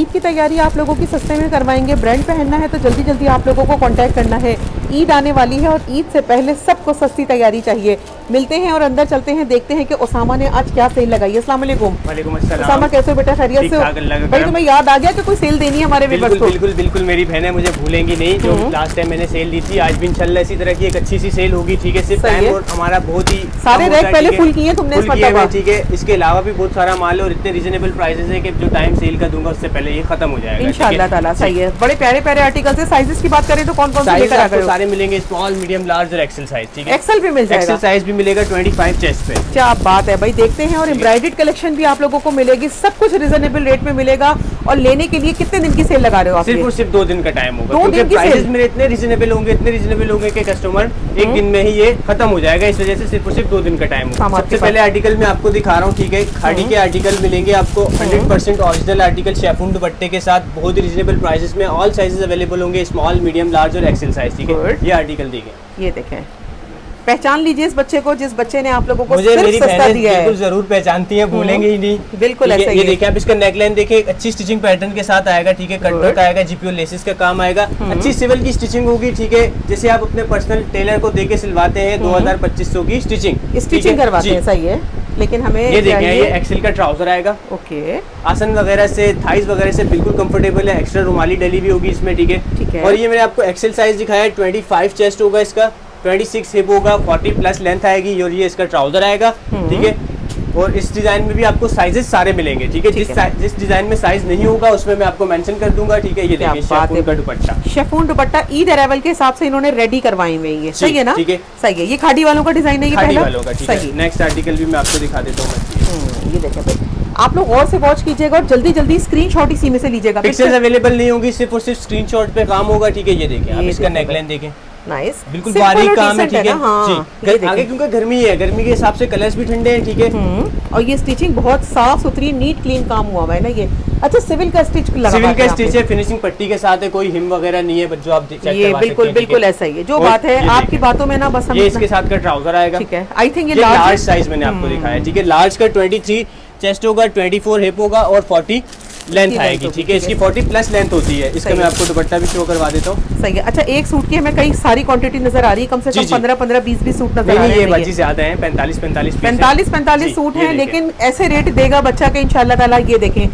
ईद की तैयारी आप लोगों की सस्ते में करवाएंगे। ब्रांड पहनना है तो जल्दी जल्दी आप लोगों को कांटेक्ट करना है। ईद आने वाली है और ईद से पहले सबको सस्ती तैयारी चाहिए। मिलते हैं और अंदर चलते हैं, देखते हैं कि ओसामा ने आज क्या सेल लगाई है। अस्सलाम वालेकुम। वालेकुम अस्सलाम। ओसामा कैसे हो बेटा, खैरियत से हो? भाई तुम्हें याद आ गया कि कोई सेल देनी है हमारे व्यूअर्स को? बिल्कुल बिल्कुल, मेरी बहनें मुझे भूलेंगी नहीं। जो लास्ट टाइम मैंने सेल दी थी, आज भी इंशाल्लाह इसी तरह की एक अच्छी सी सेल होगी। ठीक है, सिर्फ टाइम और हमारा बहुत ही सारे रैक पहले फुल किए तुमने इस मरतबा। ठीक है, इसके अलावा भी बहुत सारा माल है और इतने रीजनेबल प्राइसेस है कि जो टाइम सेल का दूंगा उससे पहले ये खत्म हो जाएगा इंशाल्लाह ताला। सही है, बड़े प्यारे प्यारे आर्टिकल्स है। साइजेस की बात करें तो कौन कौन से लेकर आ गए हो? सारे मिलेंगे, स्मॉल, मीडियम, लार्ज और एक्सेल साइज। ठीक है, एक्सेल भी मिल जाएगा, एक्सेल साइज भी मिलेगा 25 चेस्ट पे। क्या बात है भाई, देखते हैं। और एम्ब्रॉयडर्ड कलेक्शन भी आप लोगों को मिलेगी, सब कुछ रिजनेबल रेट में मिलेगा। और लेने के लिए कितने दिन की सेल लगा रहे हो आप? सिर्फ और सिर्फ 2 दिन का टाइम होगा, 2 दिन की प्राइसेस मेरे इतने रिजनेबल होंगे कि कस्टमर एक दिन में ही ये खत्म हो जाएगा। इस वजह से सिर्फ और सिर्फ 2 दिन का टाइम होगा। सबसे पहले आर्टिकल मैं आपको दिखा रहा हूँ। ठीक है, खाड़ी के आर्टिकल मिलेंगे आपको 100% ओरिजिनल आर्टिकल शेफून दुपट्टे के साथ, बहुत ही रिजनेबल प्राइसेस में। ऑल साइजेस अवेलेबल होंगे, स्मॉल, मीडियम, लार्ज और एक्सेल साइज। ठीक है, ये आर्टिकल देखें, ये देखें, पहचान लीजिए इस बच्चे को, जिस बच्चे ने आप लोगों को मुझे मेरी सस्ता दिया है। बिल्कुल जरूर पहचानती हैं, भूलेंगे ही नहीं। बिल्कुल ऐसा ही ये देखिए आप, इसका नेकलाइन देखिए, अच्छी स्टिचिंग पैटर्न के साथ आएगा। ठीक है, कटवर्क आएगा, जीपीओ लेसेस का काम आएगा, अच्छी सिविल की स्टिचिंग होगी। ठीक है, जैसे आप अपने पर्सनल टेलर को देके सिलवाते हैं 2000-2500 की स्टिचिंग करवाते हैं। सही है, लेकिन हमें ये देखिए, ये एक्सेल का ट्राउजर आएगा। ओके, आसन वगैरह से, थाइज वगैरह से बिल्कुल कंफर्टेबल है। एक्स्ट्रा रुमाली डली भी होगी इसमें। ठीक है, और ये मैंने आपको एक्सेल साइज दिखाया है। 25 चेस्ट होगा इसका, 26 हिप होगा, 40 प्लस लेंथ आएगी और ये इसका ट्राउजर आएगा। ठीक है, और इस डिजाइन में भी आपको साइजेस सारे मिलेंगे। ठीक है, जिस डिजाइन में साइज नहीं होगा उसमें मैं आपको मेंशन कर दूंगा। ठीक है, ये देखिए शेफून का दुपट्टा, शेफून दुपट्टा ईद अराइवल के हिसाब से इन्होंने रेडी करवाई हुई है। सही है ना? ठीक है, सही है। ये खाड़ी वालों का डिजाइन है, ये खाड़ी वालों का। ठीक है, नेक्स्ट आर्टिकल भी मैं आपको दिखा देता हूँ। ये देखिए भाई, आप लोग और से वॉच कीजिएगा और जल्दी जल्दी स्क्रीनशॉट इसी में से लीजिएगा। पिक्चर्स अवेलेबल नहीं होगी, सिर्फ और सिर्फ स्क्रीनशॉट पे काम होगा। ठीक है, ये देखिए आप, इसका नेकलाइन देखें, नाइस, बिल्कुल बारीक काम है। ठीक है, हाँ, जी, आगे क्योंकि गर्मी है, गर्मी के हिसाब से कलर्स भी ठंडे हैं। ठीक है, और ये स्टिचिंग बहुत साफ सुथरी, नीट क्लीन काम हुआ है ना ये। अच्छा, सिविल का स्टिच लगा, सिविल का स्टिच है, फिनिशिंग पट्टी के साथ है, कोई हिम वगैरह नहीं है जो आप चेक करवा सकते हैं। बिल्कुल बिल्कुल ऐसा ही है। जो बात है आपकी बातों में ना, बस ये इसके साथ का ट्राउजर आएगा। ठीक है, आई थिंक ये लार्ज साइज मैंने आपको दिखाया है। ठीक है, लार्ज का 23 चेस्ट होगा, 24 हिप होगा और 40 लेंथ आएगी। ठीक है, इसकी 40 प्लस लेंथ होती है। इसका मैं आपको दुपट्टा भी शो करवा देता हूँ। सही है। अच्छा, एक सूट की हमें कई सारी क्वांटिटी नजर आ रही है, कम से कम 15-15, 20-20 सूट नजर आ रहे हैं। ये बाजी ज्यादा है, 45 सूट हैं, लेकिन ऐसे रेट देगा बच्चा के इंशाल्लाह ताला। ये देखें,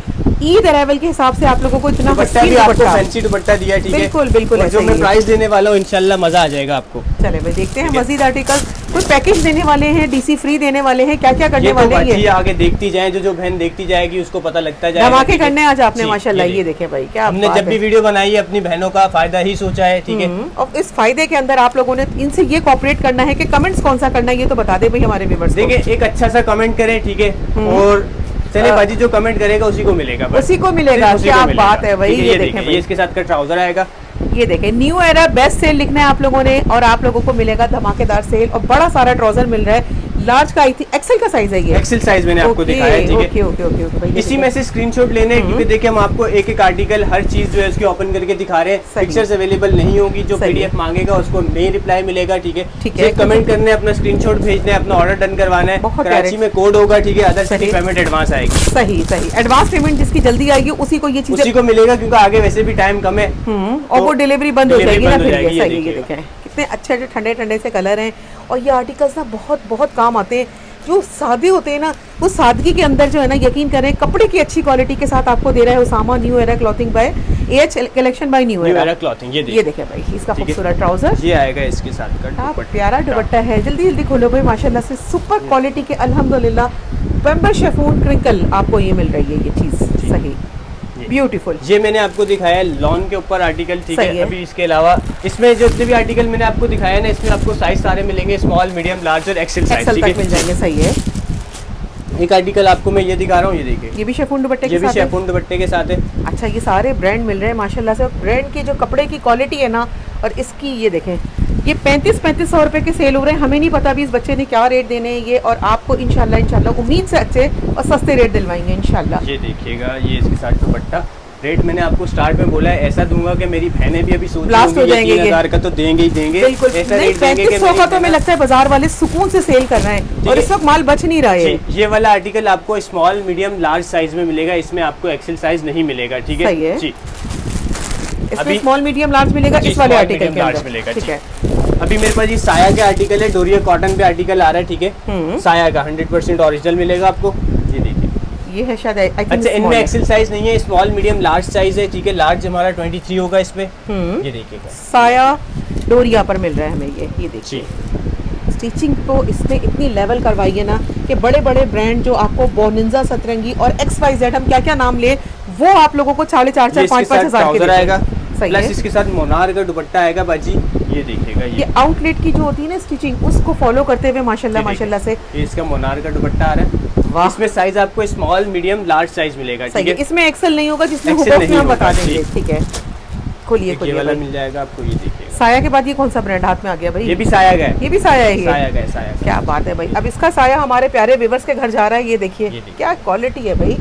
ईद अराइवल के हिसाब से आप लोगों को इतना फैंसी दुपट्टा दिया है। ठीक है, बिल्कुल बिल्कुल, जो मैं प्राइस देने वाला हूँ इंशाल्लाह मजा आ जाएगा आपको। चले भाई, देखते हैं मजीद आर्टिकल। कुछ पैकेज देने वाले हैं, डीसी फ्री देने वाले हैं, क्या क्या करने वाले हैं? ये आगे देखती जाए, जो बहन देखती जाएगी उसको पता लगता जाएगा। धमाके करने आज आपने माशाल्लाह। ये देखें भाई, क्या हमने जब भी वीडियो बनाई है अपनी बहनों का फायदा ही सोचा है। ठीक है, और इस फायदे के अंदर आप लोगों ने इनसे ये कोऑपरेट करना है कि कमेंट्स कौन सा करना है ये तो बता दे भाई हमारे व्यूअर्स को। देखिए, एक अच्छा सा कमेंट करें। ठीक है, और चले बाजी जो कमेंट करेगा उसी को मिलेगा, उसी को मिलेगा। क्या बात है भाई, ये देखें, ये इसके साथ का ट्राउजर आएगा। ये देखें, न्यू एरा बेस्ट सेल लिखना है आप लोगों ने और आप लोगों को मिलेगा धमाकेदार सेल और बड़ा सारा ट्राउजर मिल रहा है। लार्ज का आई थी, एक्सेल का साइज है ये, एक्सेल साइज मैंने आपको दिखाया है। ठीक है, ओके, इसी में से स्क्रीनशॉट लेने हैं क्योंकि देखिए हम आपको एक एक आर्टिकल हर चीज जो है उसकी ओपन करके दिखा रहे हैं। पिक्चर्स अवेलेबल नहीं होगी, जो पीडीएफ मांगेगा उसको नहीं रिप्लाई मिलेगा। ठीक है, कमेंट करने, अपना स्क्रीनशॉट भेजना है, अपना ऑर्डर डन करवाना है। कराची में कोड होगा। ठीक है, अदर सिटी पेमेंट एडवांस आएगी। सही, एडवांस पेमेंट जिसकी जल्दी आएगी उसी को ये चीज उसी को मिलेगा, क्योंकि आगे वैसे भी टाइम कम है और वो डिलीवरी बंद हो जाएगी ना फिर। ये सही, ये देखें कितने अच्छे ठंडे ठंडे से कलर हैं और ये आर्टिकल्स ना बहुत बहुत काम आते हैं। जो सादे होते हैं ना, वो सादगी के अंदर जो है ना, यकीन करें कपड़े की अच्छी क्वालिटी के साथ आपको दे रहा है Osama new era clothing by ah collection by new era clothing. ये देखें भाई, इसका खूबसूरत ट्राउजर ये आएगा, इसके साथ का प्यारा दुपट्टा है। जल्दी जल्दी खोलो भाई, माशाल्लाह से सुपर क्वालिटी के अल्हम्दुलिल्लाह पेम्बर शेफून क्रिंकल आपको ये मिल रही है। ये चीज सही ब्यूटीफुल। ये मैंने आपको दिखाया है लॉन के ऊपर आर्टिकल। ठीक है, अभी इसके अलावा इसमें जो जितने भी आर्टिकल मैंने आपको दिखाया है ना, इसमें आपको साइज सारे मिलेंगे, स्मॉल, मीडियम, लार्ज और एक्सेल साइज तक मिल जाएंगे। सही है। एक आर्टिकल आपको मैं ये दिखा रहा हूँ, ये देखिए, ये भी शेफून दुपट्टे के साथ है। शेफून दुपट्टे के साथ है। अच्छा, ये सारे ब्रांड मिल रहे हैं माशाल्लाह से। ब्रांड की जो कपड़े की क्वालिटी है ना, और इसकी ये देखें, ये 3500 रुपए के सेल हो रहे हैं। हमें नहीं पता अभी इस बच्चे ने क्या रेट देने हैं ये, और आपको इंशाल्लाह उम्मीद से अच्छे और सस्ते रेट दिलवाएंगे इंशाल्लाह। ये देखिएगा, ये इसके साथ दुपट्टा रेट मैंने आपको स्टार्ट में बोला है, ऐसा दूंगा कि मेरी बहनें भी अभी सोच ब्लास्ट हो जाएंगे, 3000 का तो देंगे ही देंगे। बिल्कुल ऐसा नहीं, रेट देंगे कि 3500 का तो हमें लगता है बाजार वाले सुकून से सेल कर रहे हैं और इस वक्त माल बच नहीं रहा है। ये वाला आर्टिकल आपको स्मॉल मीडियम लार्ज साइज में मिलेगा, इसमें आपको एक्सेल साइज नहीं मिलेगा, ठीक है जी। इसमें स्मॉल मीडियम लार्ज मिलेगा इस वाले आर्टिकल के अंदर, मिलेगा, ठीक है। अभी मेरे पास ये साया के आर्टिकल है, डोरिया कॉटन पे आर्टिकल आ रहा है, ठीक है। साया का 100% ओरिजिनल मिलेगा आपको, ये देखिए। ये है शायद अच्छा, इनमें एक्सेल साइज नहीं है, स्मॉल मीडियम लार्ज साइज है, ठीक है। लार्ज हमारा 23 होगा इसमें, ये देखिएगा। साया डोरिया पर मिल रहा है हमें ये देखिए। स्टिचिंग तो इसमें इतनी लेवल करवाई है ना कि बड़े बड़े ब्रांड जो आपको बोनिंजा, सतरंगी और XYZ हम क्या क्या नाम ले, वो आप लोगों को 4,500 5,000 के आएगा। प्लस इसके साथ मोनार का दुपट्टा आएगा बाजी, ये देखिएगा। ये आउटलेट की जो होती है ना स्टिचिंग, उसको फॉलो करते हुए माशाल्लाह से ये इसका मोनार का दुपट्टा आ रहा है। इसमें साइज आपको स्मॉल मीडियम लार्ज साइज मिलेगा, ठीक है। इसमें एक्सेल नहीं होगा, जिसमें हम बता देंगे, ठीक है। खोलिए ये वाला मिल जाएगा आपको, ये देखिए। साया के बाद ये कौन सा ब्रांड हाथ में आ गया भाई? ये भी साया का है, ये भी साया है, साया का है, साया का। क्या बात है भाई। अब इसका साया हमारे प्यारे व्यूअर्स के घर जा रहा है, ये देखिए क्या क्वालिटी है भाई।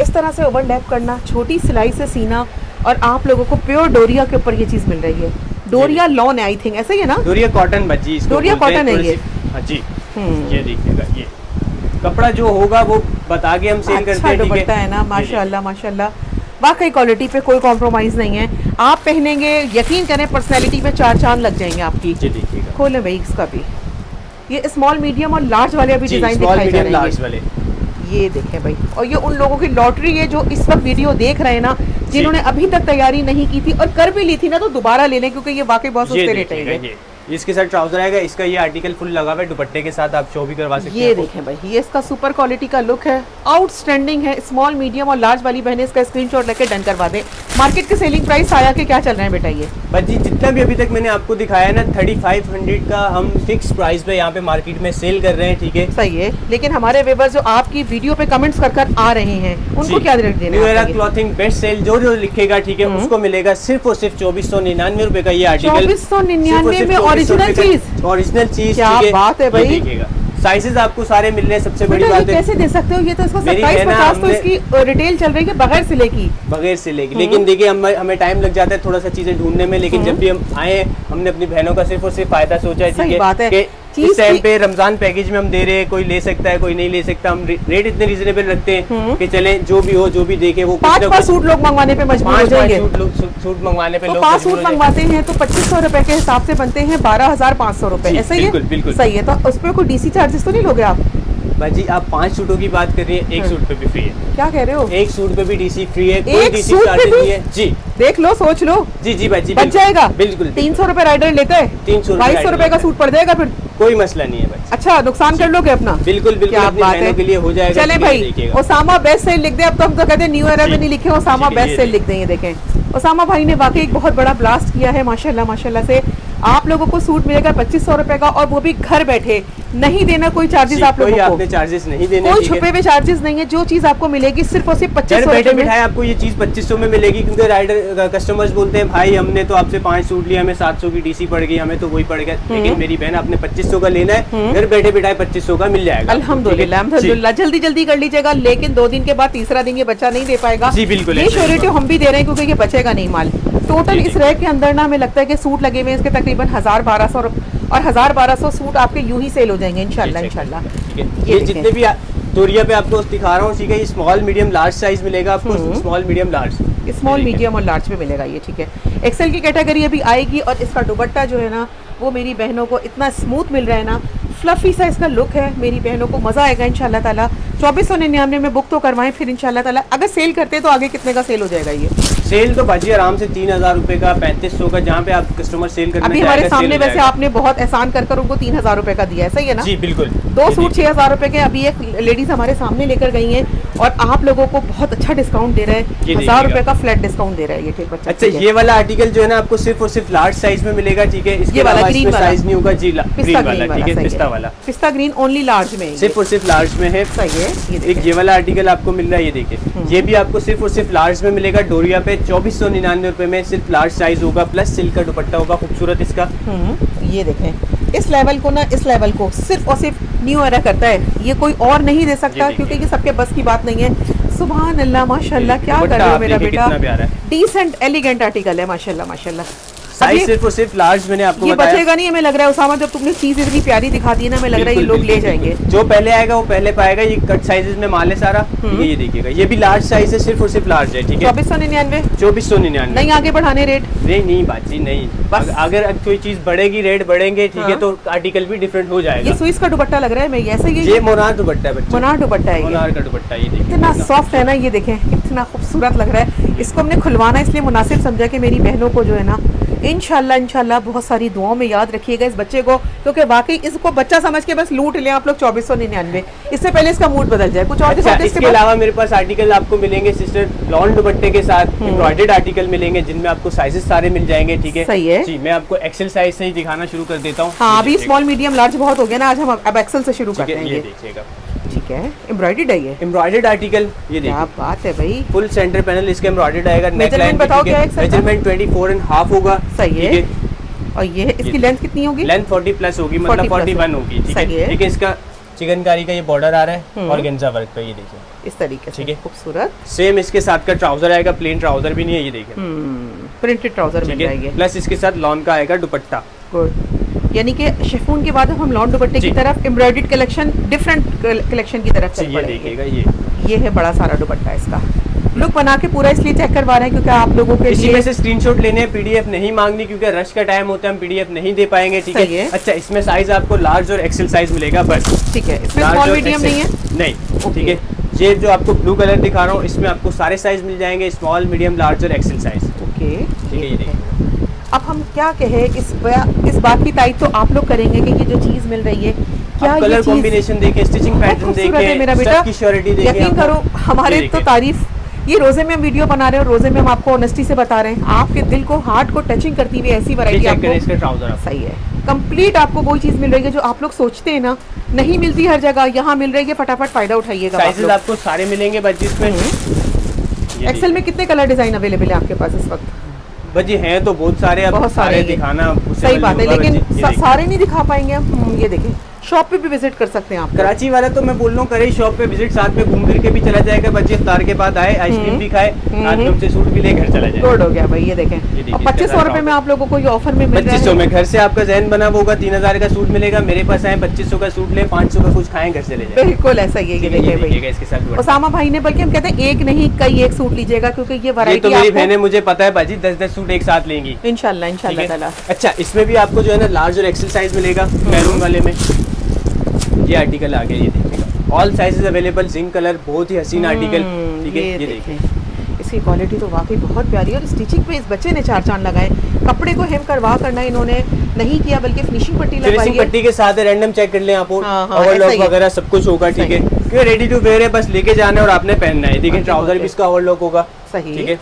इस तरह से ओवरलैप करना, छोटी सिलाई से सीना, और आप लोगों को प्योर डोरिया के ऊपर ये चीज मिल रही है। डोरिया लॉन है आई थिंक, ऐसा ही है ना? डोरिया कॉटन बच्ची, इसको डोरिया कॉटन है ये। हाँ जी, ये देखिएगा। ये कपड़ा जो होगा वो बता के हम सेल करते हैं, दुपट्टा है ना, माशाल्लाह माशाल्लाह, वाकई क्वालिटी पे कोई कॉम्प्रोमाइज नहीं है। आप पहनेंगे, यकीन करें पर्सनैलिटी पे 4 चांद लग जाएंगे आपकी। खोले भाई इसका भी, ये स्मॉल मीडियम और लार्ज वाले अभी डिजाइन दिखाए जा रहे हैं, ये देखें भाई। और ये उन लोगों की लॉटरी है जो इस वक्त वीडियो देख रहे हैं ना, जिन्होंने अभी तक तैयारी नहीं की थी और कर भी ली थी ना, तो दोबारा ले लें, क्योंकि ये वाकई बहुत सस्ते रेट है। इसके साथ ट्राउजर आएगा, इसका ये आर्टिकल फुल लगा हुआ है, दुपट्टे के साथ आप शो भी करवा सकते हैं। ये देखें भाई, ये इसका सुपर क्वालिटी का लुक है, आउटस्टैंडिंग है। स्मॉल मीडियम और लार्ज वाली बहनें इसका स्क्रीनशॉट लेके डन करवा दें। मार्केट के सेलिंग प्राइस आया के क्या चल रहे हैं बेटा? ये बच्ची जितना भी अभी तक मैंने आपको दिखाया ना, 3500 का हम फिक्स प्राइस पे यहाँ पे मार्केट में सेल कर रहे हैं, ठीक है। सही है, लेकिन हमारे व्यूअर्स जो आपकी वीडियो पे कमेंट्स कर आ रहे हैं, उनको क्या रेट देना है? New era clothing best sale जो लिखेगा, ठीक है, उसको मिलेगा सिर्फ और सिर्फ 2499 रुपए का ये आर्टिकल। 2499 में ओरिजिनल चीज, क्या बात है भाई। साइजेस आपको सारे मिल रहे हैं, सबसे बड़ी बात है। कैसे दे सकते हो? ये तो इसका 27-50 तो इसकी रिटेल चल रही है बगैर सिले की, लेकिन देखिए हमें टाइम लग जाता है थोड़ा सा चीजें ढूंढने में, लेकिन जब भी हम आए, हमने अपनी बहनों का सिर्फ और सिर्फ फायदा सोचा है, ठीक है। इस टाइम पे रमजान पैकेज में हम दे रहे हैं, कोई ले सकता है कोई नहीं ले सकता, हम रेट इतने रीजनेबल रखते हैं कि चले जो भी हो, जो भी देखे वो। 5 सूट लोग मंगवाने पे मजबूर हो जाएंगे, सूट मंगवाने पे, 5 सूट मंगवाते हैं तो 2500 रुपए के हिसाब से बनते हैं 12,500 रुपए, ऐसा ही है? बिल्कुल सही है। तो उस पर कोई डीसी चार्जेस तो नहीं लोगे आप? बाजी आप 5 सूटों की बात कर रही है, एक सूट पे भी फ्री है। क्या कह रहे हो? एक सूट पे भी डीसी फ्री है, कोई डीसी चार्जेस नहीं है जी। देख लो, सोच लो। जी बाजी बच जाएगा, बिल्कुल। 300 रुपए राइडर लेते हैं, 2200 रुपए का सूट पड़ जाएगा, फिर कोई मसला नहीं है भाई। अच्छा, नुकसान कर लोगे अपना? बिल्कुल अपनी बहनों के लिए हो जाएगा। चले भाई, ओसामा बेस्ट सेल लिख दे। अब तो हम तो कहते हैं न्यू एरा में नहीं लिखे, ओसामा बेस्ट सेल लिख दें। ये देखें, ओसामा भाई ने वाकई एक बहुत बड़ा ब्लास्ट किया है माशाल्लाह से। आप लोगों को सूट मिलेगा 2500 रुपए का, और वो भी घर बैठे, नहीं देना कोई चार्जेस आप लोगों को, आपने चार्जेस नहीं देने, कोई छुपे हुए चार्जेस नहीं है। जो चीज आपको मिलेगी सिर्फ और सिर्फ 2500 बैठे बिठाए आपको ये चीज 2500 में मिलेगी, क्योंकि राइडर कस्टमर्स बोलते हैं भाई हमने तो आपसे 5 सूट लिया, हमें 700 की डीसी पड़ गई, हमें तो वही पड़ गया। लेकिन मेरी बहन आपने 2500 का लेना है, घर बैठे बिठाए 2500 का मिल जाएगा। अल्हम्दुलिल्लाह, जल्दी कर लीजिएगा, लेकिन 2 दिन के बाद तीसरा दिन ये बच्चा नहीं दे पाएगा। जी बिल्कुल, ये श्योरिटी हम भी दे रहे हैं, क्योंकि ये बचेगा नहीं माल। टोटल इस रैक के अंदर ना हमें लगता है कि सूट लगे हुए हैं इसके तकरीबन 1000-1200, और 1000-1200 सूट आपके यूं ही सेल हो जाएंगे इंशाल्लाह। ये जितने भी डोरिया पे आपको दिखा रहा हूँ, ठीक है, ये स्मॉल मीडियम लार्ज साइज मिलेगा आपको, small medium large, small medium और लार्ज में मिलेगा ये, ठीक है। एक्सेल की कैटेगरी अभी आएगी, और इसका दुपट्टा जो है ना, वो मेरी बहनों को इतना स्मूथ मिल रहा है ना, फ्लफी सा इसका लुक है, मेरी बहनों को मजा आएगा इंशाल्लाह ताला। 2499 में बुक तो करवाएं, फिर इंशाल्लाह ताला अगर सेल करते हैं तो आगे कितने का सेल हो जाएगा? ये सेल तो बाजी आराम से 3000 रुपए का, 3500 का, जहाँ पे आप कस्टमर सेल करना अभी हमारे सामने वैसे आपने बहुत एहसान कर उनको 3000 रुपए का दिया है, सही है ना? जी बिल्कुल। 2 सूट 6000 रुपए के अभी एक लेडीज हमारे सामने लेकर गई हैं, और आप लोगों को बहुत अच्छा डिस्काउंट दे रहा है, 1000 रुपए का फ्लैट डिस्काउंट दे रहा है ये, ठीक बच्चा। अच्छा, ये वाला आर्टिकल जो है ना आपको सिर्फ और सिर्फ लार्ज साइज में मिलेगा, ठीक है। इसके वाला ग्रीन वाला साइज नहीं होगा जी, ग्रीन वाला, ठीक है, पिस्ता वाला, पिस्ता ग्रीन ओनली लार्ज में, सिर्फ और सिर्फ लार्ज में है। सही है। एक ये वाला आर्टिकल आपको मिल रहा है, ये देखिए, ये भी आपको सिर्फ और सिर्फ लार्ज में मिलेगा डोरिया पे, 2499 रुपए में, सिर्फ लार्ज साइज होगा, प्लस सिल्क का दुपट्टा होगा खूबसूरत इसका। ये देखें, इस लेवल को ना, इस लेवल को सिर्फ और सिर्फ न्यू एरा करता है, ये कोई और नहीं दे सकता, क्योंकि ये सबके बस की बात नहीं है। सुभान अल्लाह माशाल्लाह, क्या कर दुपट्टा रहे हो आप मेरा देखिए बेटा। कितना प्यारा है। डिसेंट एलिगेंट आर्टिकल है माशाल्लाह माशाल्लाह। साइज सिर्फ और सिर्फ लार्ज मैंने आपको ये बताया। बचेगा नहीं, हमें लग रहा है उसामा, जब तुमने चीज इतनी प्यारी दिखा दी ना, हमें लग रहा है ये बिल्कुल, लोग ले बिल्कुल, जाएंगे। बिल्कुल। जो पहले आएगा वो पहले पाएगा। ये कट साइजेस में माल है सारा, ये देखिएगा। ये भी लार्ज साइज है, सिर्फ और सिर्फ लार्ज है, ठीक है। 2499, 2499। नहीं आगे बढ़ाने रेट? नहीं बाजी नहीं, बस। अगर कोई चीज बढ़ेगी रेट बढ़ेंगे, ठीक है, हाँ। तो आर्टिकल भी डिफरेंट हो ये जाएगा। स्विस का दुपट्टा लग रहा है, मैं ऐसा ही ये मोनार दुपट्टा है बच्चों, मोनार दुपट्टा है ये। मोनार का दुपट्टा, ये देखिए इतना सॉफ्ट है ना, ये देखें इतना खूबसूरत लग रहा है। इसको हमने खुलवाना इसलिए मुनासिब समझा कि मेरी बहनों को जो है ना, इंशाल्लाह इंशाल्लाह बहुत सारी दुआओं में याद रखिएगा इस बच्चे को, क्योंकि वाकई इसको बच्चा समझ के बस लूट लें आप लोग 2499। इससे पहले इसका मूड बदल जाए, कुछ और अच्छा, दिखाते इसके अलावा मेरे पास आर्टिकल आपको मिलेंगे सिस्टर लॉन दुपट्टे के साथ एम्ब्रॉयडर्ड आर्टिकल मिलेंगे, जिनमें आपको साइजेस सारे मिल जाएंगे, ठीक है। सही है जी, मैं आपको एक्सेल साइज से ही दिखाना शुरू कर देता हूँ। हाँ, अभी स्मॉल मीडियम लार्ज बहुत हो गया ना, आज हम अब एक्सेल से शुरू करते हैं। ये ये देखिएगा, ठीक है, एम्ब्रॉयडर्ड है ये, एम्ब्रॉयडर्ड आर्टिकल, ये क्या देखिए बात है भाई। फुल सेंटर पैनल इसका एम्ब्रॉयडर्ड आएगा। Measurement बताओ क्या है एक सेकंड? मेजरमेंट 24.5 होगा, सही है। ठीक है। और ये इसकी लेंथ कितनी होगी? लेंथ 40 प्लस होगी, मतलब 40 plus 41 होगी, ठीक सही है। है। ठीक है, इसका चिकनकारी का ये बॉर्डर आ रहा है और गेंजा वर्क पे, ये देखिए इस तरीके से, ठीक है। खूबसूरत। सेम इसके साथ का ट्राउजर आएगा, प्लेन ट्राउजर भी नहीं है, ये देखिए, प्रिंटेड ट्राउजर मिल ठीक जाएंगे। है। प्लस इसके साथ लॉन का आएगा दुपट्टा। गुड, यानी कि शिफॉन के बाद अब हम लॉन दुपट्टे की जी। तरफ एम्ब्रॉयडर्ड कलेक्शन, डिफरेंट कलेक्शन की तरफ जी, चल ये पड़ेंगे। देखिएगा, ये है बड़ा सारा दुपट्टा इसका। लुक बना के पूरा इसलिए चेक करवा रहे हैं क्योंकि आप लोगों के इसी लिए में से स्क्रीनशॉट लेने हैं, पीडीएफ नहीं मांगनी, क्योंकि रश का टाइम होता है, हम पीडीएफ नहीं दे पाएंगे, ठीक सही है। अच्छा, इसमें साइज आपको लार्ज और एक्सेल साइज मिलेगा बस, ठीक है। इसमें लार्ज स्मॉल और मीडियम XL नहीं है? नहीं, ओके। ठीक है। ये जो आपको ब्लू कलर दिखा रहा हूँ, इसमें आपको सारे साइज मिल जाएंगे, स्मॉल मीडियम लार्ज और एक्सेल साइज, ओके, ठीक है। ये देखिए, अब हम क्या कहें, इस बात की तारीफ तो आप लोग करेंगे कि ये जो चीज मिल रही है, क्या आप ये कलर चीज कॉम्बिनेशन देखें, स्टिचिंग बहुत पैटर्न खूबसूरत है देखें, मेरा बेटा। स्टफ की श्योरिटी देखें, यकीन आपको- करो, हमारे ये तो देखिए। तारीफ, ये रोजे में हम वीडियो बना रहे हैं और रोजे में हम आपको ऑनेस्टी से बता रहे हैं, आपके दिल को, हार्ट को टचिंग करती हुई ऐसी ये वैरायटी चेक करें आपको इसका ट्राउजर आप। सही है। कंप्लीट आपको वही चीज मिल रही है जो आप लोग सोचते हैं ना, नहीं मिलती हर जगह, यहाँ मिल रही है, फटाफट फायदा उठाइएगा। साइजेस आपको सारे मिलेंगे बस, जिसमें ये एक्सेल में कितने कलर डिजाइन अवेलेबल है आपके पास इस वक्त? बजी हैं तो बहुत सारे, अब बहुत सारे सारे हैं। दिखाना possible सही बात है, नहीं होगा लेकिन बच्चे, ये देखिए। सारे नहीं दिखा पाएंगे हम। ये देखें, शॉप पे भी विजिट कर सकते हैं आप लोग। कराची वाला तो मैं बोल रहा हूँ करे शॉप पे विजिट, साथ में घूम फिर के भी चला जाएगा, बच्चे इफ्तार के बाद आए, आइसक्रीम भी खाए, साथ में हमसे सूट भी ले घर चला जाए। गुड हो गया भाई, ये देखें। देखिए, और 2500 रुपए में आप लोगों को ये ऑफर में मिल रहा 2500 है। में घर से आपका जहन बना होगा, 3000 का सूट मिलेगा, मेरे पास आए 2500 का सूट ले, 500 का कुछ खाएं, घर चले जाए। बिल्कुल ऐसा ही है, ये देखें भाई। इसके साथ दुपट्टा। उसामा भाई ने, बल्कि हम कहते हैं एक नहीं कई एक सूट लीजिएगा, क्योंकि ये ये तो वैरायटी मेरी आपको बहनें, मुझे पता है बाजी, 10-10 सूट एक साथ लेंगी, इंशाल्लाह ठीक इंशाल्लाह है। ताला। अच्छा, इसमें भी आपको जो है ना लार्ज और एक्सेल साइज मिलेगा, मैरून वाले में ये आर्टिकल आ गया, ये देखिएगा, all sizes available, zinc colour, बहुत ही हसीन आर्टिकल, ठीक है। ये देखिए, इसकी क्वालिटी तो वाकई बहुत प्यारी है और स्टिचिंग पे इस बच्चे ने चार चांद लगाए। कपड़े को हेम करवा करना इन्होंने नहीं किया, बल्कि फिनिशिंग पट्टी लगवाई फिनिशिंग है। पट्टी के साथ रैंडम चेक कर लें आप, हाँ, हाँ, ओवरलॉक ऐसा ही है। वगैरह सब कुछ होगा, ठीक है। क्योंकि रेडी टू वेयर है, बस लेके जाना है और आपने पहनना है, ठीक है। बाकी ट्राउजर बहुत भी है। इसका ओवरलॉक होगा, सही ठीक है।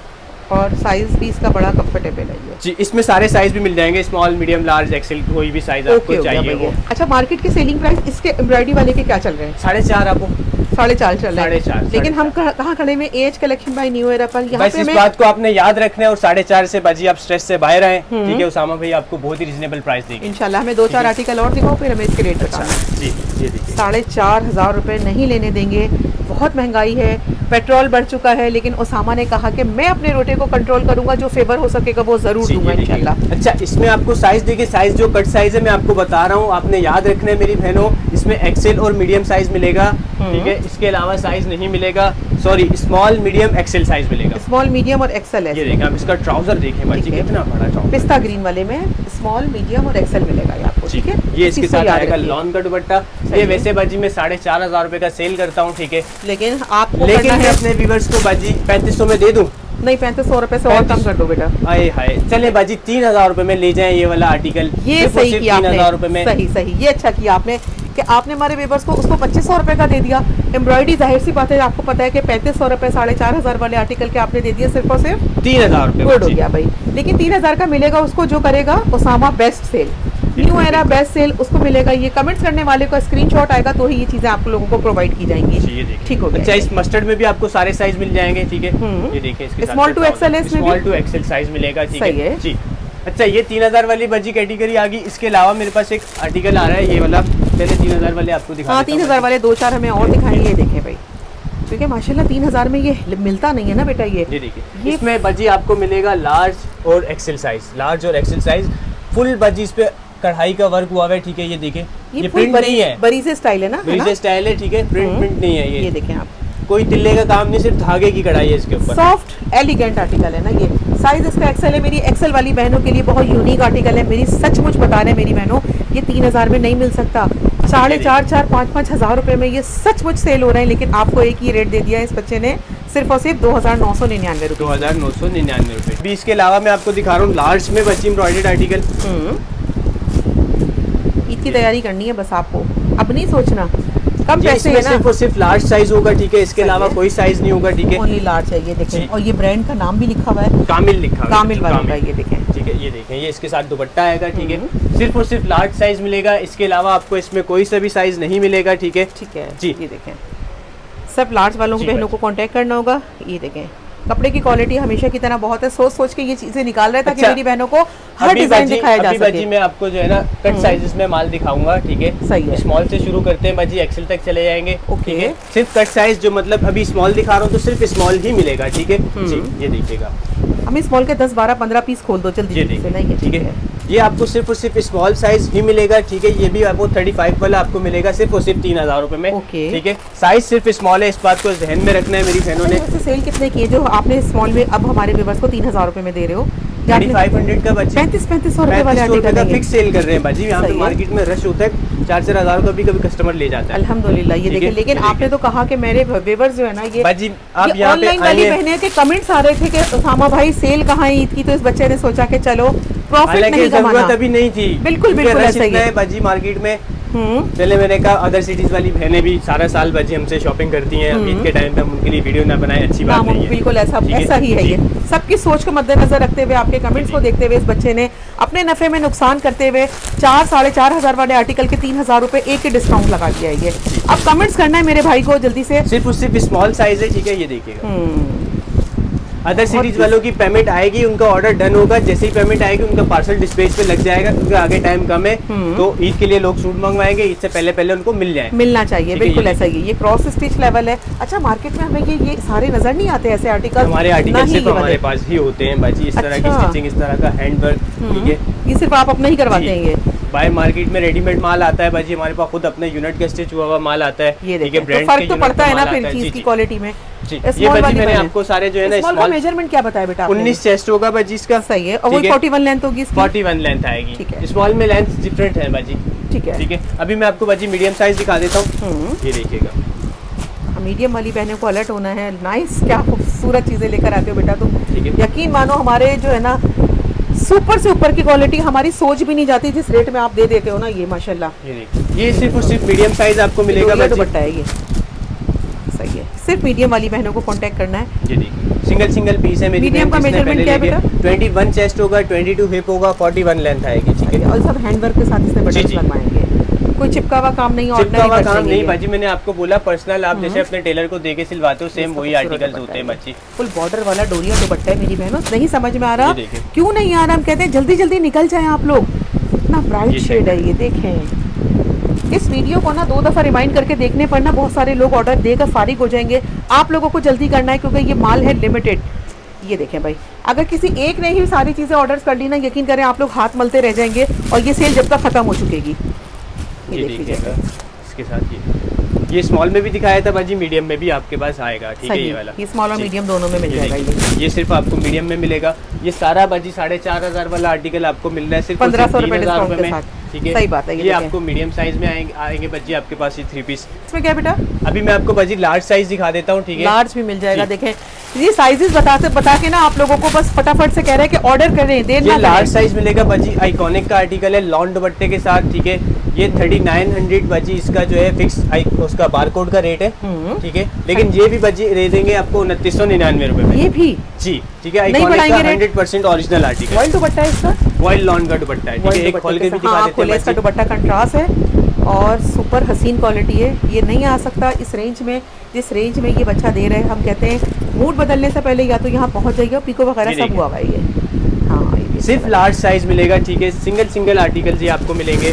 और साइज भी इसका बड़ा कंफर्टेबल है ये। जी, इसमें सारे साइज भी मिल जाएंगे, स्मॉल मीडियम लार्ज एक्सेल, कोई भी साइज ओके आपको हो गया चाहिए भैया। वो। अच्छा, मार्केट की सेलिंग प्राइस इसके एम्ब्रॉयडरी वाले के क्या चल रहे हैं? 4.5 आपको, 4.5 चल रहे हैं। 4.5, लेकिन हम कहाँ खड़े में, edge collection by new era पर, यहाँ बस पे इस हमें बात को आपने याद रखना है और 4.5 से बाजी आप स्ट्रेस से बाहर आए, ठीक है। उसामा भाई आपको बहुत ही रीजनेबल प्राइस देंगे इंशाल्लाह। हमें 2-4 आर्टिकल और दिखाओ, फिर हमें इसके रेट बताना। जी। ये देखिए, 4,500 रुपये नहीं लेने देंगे, बहुत महंगाई है, पेट्रोल बढ़ चुका है, लेकिन उसामा ने कहा कि मैं अपने रोटे को कंट्रोल करूंगा, जो फेवर हो सकेगा वो जरूर जी, दूंगा ये देखिए। इंशाल्लाह। अच्छा, इसमें आपको साइज देखिए, साइज जो कट साइज है मैं आपको बता रहा हूँ, आपने याद रखना है मेरी बहनों, इसमें एक्सेल और मीडियम साइज मिलेगा, ठीक है। इसके अलावा साइज नहीं मिलेगा, sorry, small medium XL size मिलेगा। स्मॉल मीडियम और एक्सेल है। ये देखें, आप इसका ट्राउजर देखें बाजी, ठीक है। कितना बड़ा ट्राउजर, पिस्ता ग्रीन वाले में स्मॉल मीडियम और एक्सेल मिलेगा ये आपको, ठीक है। ये इस इसके चीज़ को साथ याद आएगा रखिए। लॉन का दुपट्टा। सही ये है। वैसे बाजी मैं 4,500 रुपए का सेल करता हूँ, ठीक है। लेकिन आपको लेकिन करना मैं है, अपने व्यूअर्स को बाजी 3500 में दे दूँ। नहीं 3500 रुपए से और कम कर दो बेटा। आए हाय, चले बाजी 3000 रुपए में ले जाएं ये वाला आर्टिकल, ये सिर्फ और सही सिर्फ किया 3000 रुपए में। आपने, सही ये अच्छा किया आपने कि आपने हमारे व्यूअर्स को उसको 2500 रुपए का दे दिया। एम्ब्रॉयडरी जाहिर सी बात है, आपको पता है कि 3500 रुपए 4,500 वाले आर्टिकल के आपने दे दिए सिर्फ और सिर्फ 3000 रुपए। गुड हो गया भाई। लेकिन 3000 का मिलेगा उसको जो करेगा Usama best sale, new era best sale, उसको मिलेगा। ये कमेंट्स करने वाले का स्क्रीनशॉट आएगा तो ही ये चीजें आप लोगों को प्रोवाइड की जाएंगी, ठीक हो गया। अच्छा, इस मस्टर्ड में भी आपको सारे साइज मिल जाएंगे, ठीक है। ये देखिए, इसके Small to XL है इसमें भी? स्मॉल टू एक्सेल साइज मिलेगा, ठीक सही है। जी। अच्छा, ये 3000 वाली बजी कैटेगरी आ गई। इसके अलावा मेरे पास एक आर्टिकल आ रहा है, ये वाला, पहले 3000 वाले आपको दिखा हाँ, देता हूँ। 3000 वाले 2-4 हमें और दिखाएंगे। ये देखें भाई, क्योंकि माशाल्लाह 3000 में ये मिलता नहीं है ना बेटा ये देखिए इसमें बाजी आपको मिलेगा लार्ज और एक्सेल साइज, फुल बाजी इस पे कढ़ाई का वर्क हुआ है, ठीक है। ये देखिए ये प्रिंट नहीं है, बरी से स्टाइल है ना, बरी से स्टाइल है, ठीक है। प्रिंट नहीं है ये देखें आप, कोई तिल्ले का काम नहीं, सिर्फ धागे की कढ़ाई है इसके ऊपर। सॉफ्ट एलिगेंट आर्टिकल है ना ये। साइज इसका एक्सेल है। मेरी एक्सेल वाली बहनों के लिए बहुत यूनिक आर्टिकल है। मेरी सचमुच बता रहे हैं मेरी बहनों, ये 3000 में नहीं मिल सकता। 4,500 5,5 हज़ार रुपए में ये सचमुच सेल हो रहे हैं, लेकिन आपको एक ही रेट दे दिया है इस बच्चे ने, सिर्फ और सिर्फ 2,999 रुपये। 2,999 रुपये। अभी इसके अलावा मैं आपको दिखा रहा हूँ लार्ज में बच्ची एम्ब्रॉयडर्ड आर्टिकल। ईद की तैयारी करनी है बस आपको, अब नहीं सोचना कम पैसे है ना। सिर्फ और सिर्फ लार्ज साइज होगा, ठीक है। इसके अलावा कोई साइज नहीं होगा, ठीक है। ओनली लार्ज है, ये देखें। और ये ब्रांड का नाम भी लिखा हुआ है, कामिल लिखा हुआ है, कामिल वाला का, ये देखें, ठीक है। ये देखें, ये इसके साथ दुपट्टा आएगा, ठीक है। सिर्फ और सिर्फ लार्ज साइज मिलेगा, इसके अलावा आपको इसमें कोई सा भी साइज नहीं मिलेगा, ठीक है। ठीक है जी, ये देखें, सब लार्ज वालों को बहनों को कांटेक्ट करना होगा। ये देखें, कपड़े की क्वालिटी हमेशा की तरह बहुत है। सोच के ये चीजें निकाल रहे हैं ताकि मेरी बहनों को हर डिजाइन दिखाया जा सके। बाजी मैं आपको जो है ना कट साइजेस में माल दिखाऊंगा, ठीक है। सही है। स्मॉल से शुरू करते हैं बाजी, एक्सेल तक चले जाएंगे, ओके। सिर्फ कट साइज जो मतलब अभी स्मॉल दिखा रहा हूँ तो सिर्फ स्मॉल ही मिलेगा, ठीक है जी। ये देखिएगा, हमें स्मॉल के 10 12 15 पीस खोल दो जल्दी से, नहीं ठीक है। ये आपको सिर्फ और सिर्फ स्मॉल साइज ही मिलेगा, ठीक है। ये भी आपको 35 वाला आपको मिलेगा सिर्फ और सिर्फ 3000 रुपए में, ठीक है। साइज सिर्फ स्मॉल है, इस बात को ध्यान में रखना है मेरी बहनों ने। सेल कितने की है जो आपने स्मॉल में अब हमारे व्यूअर्स को 3000 रुपए में दे रहे हो? 3500 का बच्चे 3500 रुपए वाले आर्टिकल का फिक्स सेल कर रहे हैं बाजी। यहाँ पे मार्केट में रश होता है, 4-4 हज़ार का भी कभी कस्टमर ले जाता है। अल्हम्दुलिल्लाह। ये देखिए, लेकिन आपने तो कहा कि मेरे व्यूअर्स जो है ना, ये बाजी आप यहाँ पे ऑनलाइन वाली बहनें के कमेंट्स आ रहे थे कि उसामा भाई सेल कहाँ है ईद की, तो इस बच्चे ने सोचा कि चलो प्रॉफिट नहीं कमाना, तभी नहीं थी। बिल्कुल ऐसा ही है बाजी मार्केट में। चले मैंने कहा अदर सिटीज वाली बहनें भी सारा साल बाजी हमसे शॉपिंग करती हैं, ईद के टाइम पे हम उनके लिए वीडियो ना बनाए, अच्छी बात नहीं है। बिल्कुल ऐसा ही है। ये सबकी सोच को मद्देनजर रखते हुए, आपके कमेंट्स को देखते हुए, इस बच्चे ने अपने नफे में नुकसान करते हुए 4-4.5 हज़ार वाले आर्टिकल के 3000 रुपए एक के डिस्काउंट लगा दिया है। ये अब कमेंट्स करना है मेरे भाई को जल्दी से। सिर्फ स्मॉल साइज है, ठीक है। ये देखिएगा, अदर सिटीज वालों की पेमेंट आएगी, उनका ऑर्डर डन होगा, जैसे ही पेमेंट आएगी उनका पार्सल डिस्पैच पे लग जाएगा, क्योंकि आगे टाइम कम है। तो ईद के लिए लोग सूट मंगवाएंगे, ईद से पहले उनको मिलना चाहिए। बिल्कुल ऐसा ही है। ये क्रॉस स्टिच लेवल है। अच्छा, मार्केट में हमें ये सारे नजर नहीं आते ऐसे आर्टिकल? हमारे आर्टिकल सिर्फ हमारे पास ही होते हैं बाजी, इस तरह की स्टिचिंग, इस तरह का हैंडवर्क, ठीक है। ये सिर्फ आप अपना ही करवाते हैं? ये बाहर मार्केट में रेडीमेड माल आता है बाजी, हमारे पास खुद अपने यूनिट का स्टिच हुआ माल आता है। ये देखिए, तो फर्क तो पड़ता है ना फिर चीज की क्वालिटी में। जी, ये बाजी मैंने आपको सारे जो है ना स्मॉल का मेजरमेंट क्या बताया बेटा? 19 चेस्ट होगा बाजी इसका। सही है। और वो 41 लेंथ होगी इसकी? 41 लेंथ आएगी, ठीक है। स्मॉल में लेंथ डिफरेंट है बाजी, ठीक है। अभी मैं आपको बाजी मीडियम साइज दिखा देता हूँ, ये देखिएगा। मीडियम वाली बहनों को अलर्ट होना है। नाइस, क्या खूबसूरत चीजें लेकर आते हो बेटा तुम, यकीन मानो हमारे जो है ना सुपर से ऊपर की क्वालिटी हमारी सोच भी नहीं जाती जिस रेट में आप दे देते हो ना। ये माशाल्लाह, ये सिर्फ और सिर्फ मीडियम साइज आपको मिलेगा। दुपट्टा है ये, सही है। सिर्फ मीडियम वाली बहनों को कांटेक्ट करना है। जी देखिए, सिंगल पीस है। मीडियम का मेजरमेंट क्या है बेटा? 21 चेस्ट होगा, 22 हिप होगा, 41 लेंथ आएगी, ठीक है। और सब हैंडवर्क के साथ इसमें बटन्स बनवाएंगे, कोई चिपका हुआ काम नहीं, ऑर्डिनरी काम नहीं बाजी। मैंने आपको बोला पर्सनल आप जैसे अपने टेलर को देके सिलवाते हो, सेम वही आर्टिकल्स होते हैं बाजी। फुल बॉर्डर वाला डोरिया दुपट्टा है मेरी बहनों। नहीं समझ में आ रहा, क्यों नहीं आ रहा? हम कहते हैं जल्दी जल्दी निकल जाए आप लोग, इतना ब्राइट शेड है ये। देखें, इस वीडियो को ना 2 दफा रिमाइंड करके देखने पर ना बहुत सारे लोग ऑर्डर देकर फारिग हो जाएंगे। आप लोगों को जल्दी करना है क्योंकि ये माल है लिमिटेड। ये देखें भाई, अगर किसी एक ने ही सारी चीजें ऑर्डर कर ली ना, यकीन करें आप लोग हाथ मलते रह जाएंगे और ये सेल जब तक खत्म हो चुकेगी। ये देखिएगा, इसके साथ ये स्मॉल में भी दिखाया था बाजी, मीडियम में भी आपके पास आएगा, ठीक है। ये वाला ये स्मॉल और मीडियम दोनों में मिल जाएगा। ये सिर्फ आपको मीडियम में मिलेगा। ये सारा बाजी 4,500 वाला आर्टिकल आपको मिल रहा है सिर्फ 1500 रुपए डिस्काउंट के साथ, ठीक है। सही बात है। ये आपको मीडियम साइज में आएंगे बाजी आपके पास ये 3 पीस। इसमें क्या बेटा? अभी मैं आपको बाजी लार्ज साइज दिखा देता हूँ, ठीक है। लार्ज भी मिल जाएगा। देखें, ये साइजेस बता के ना आप लोगों को बस फटाफट से कह रहे हैं कि ऑर्डर करें, देर ना। लार्ज साइज मिलेगा बाजी, आइकॉनिक का आर्टिकल है, लॉन दुपट्टे के साथ, ठीक है। ये 3900 बाजी इसका जो है फिक्स उसका बारकोड का रेट है, ठीक है। लेकिन ये भी बाजी दे देंगे आपको 2999 रुपए में। ये भी जी, ठीक है। आइकॉनिक का 100% ओरिजिनल आर्टिकल, वॉइल दुपट्टा है इसका, वॉइल लॉन का दुपट्टा है, ठीक है। एक खोल के भी दिखा देते हैं। इसका दुपट्टा कंट्रास्ट है और सुपर हसीन क्वालिटी है। ये नहीं आ सकता इस रेंज में, जिस रेंज में ये बच्चा दे रहे हैं। हम कहते हैं मूड बदलने से पहले या तो यहाँ पहुँच जाइए, पीको वगैरह सब हुआ हुआ है ये। हाँ, सिर्फ लार्ज साइज मिलेगा, ठीक है। सिंगल आर्टिकल ये आपको मिलेंगे।